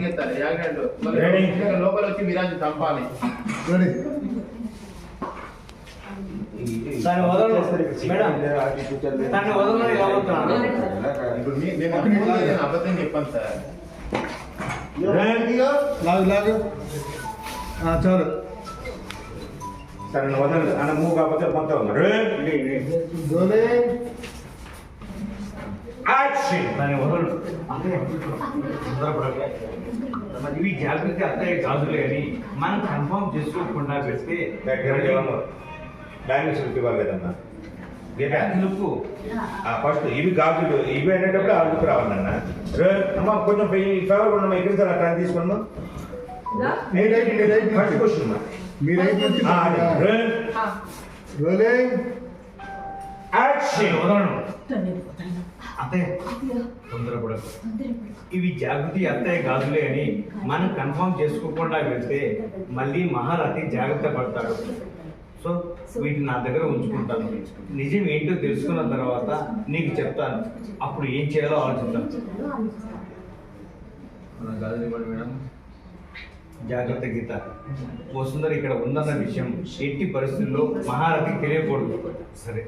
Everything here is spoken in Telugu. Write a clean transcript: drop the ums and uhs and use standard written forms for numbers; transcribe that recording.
ఎత్తాలి యాగండు లోపల వచ్చి విరాజు చంపాలి. అబద్ధం చెప్పాను సార్. చాలు సరే వదలండి అన్న మూవ్ కాకపోతే కొంత ఇవి జాగ్రత్త అత్తయ్య గాజులే అని మనం కన్ఫర్మ్ చేసుకోకుండా పెడితే బ్యాంక్ లుక్ ఇవ్వాలి కదన్నా. లుక్ ఫస్ట్ ఇవి గాజులు ఇవి అనేటప్పుడు ఆ లుక్ రావాలన్నా. అమ్మ కొంచెం ఫేవర్ ఉండమ్మా ఇక్కడ సార్ అట్లా తీసుకున్నాం. ఫస్ట్ క్వశ్చన్ అత్తయ్య తొందరపడదు. ఇవి జాగృతి అత్తయ్య గాజులే అని మనం కన్ఫర్మ్ చేసుకోకుండా వెళ్తే మళ్ళీ మహారథి జాగ్రత్త పడతాడు. సో వీటిని నా దగ్గర ఉంచుకుంటాను. నిజం ఏంటో తెలుసుకున్న తర్వాత నీకు చెప్తాను. అప్పుడు ఏం చేయాలో ఆలోచిస్తాను. మేడం జాగ్రత్త గీత. వసుంధర ఇక్కడ ఉందన్న విషయం ఎట్టి పరిస్థితుల్లో మహారథికి తెలియకూడదు. సరే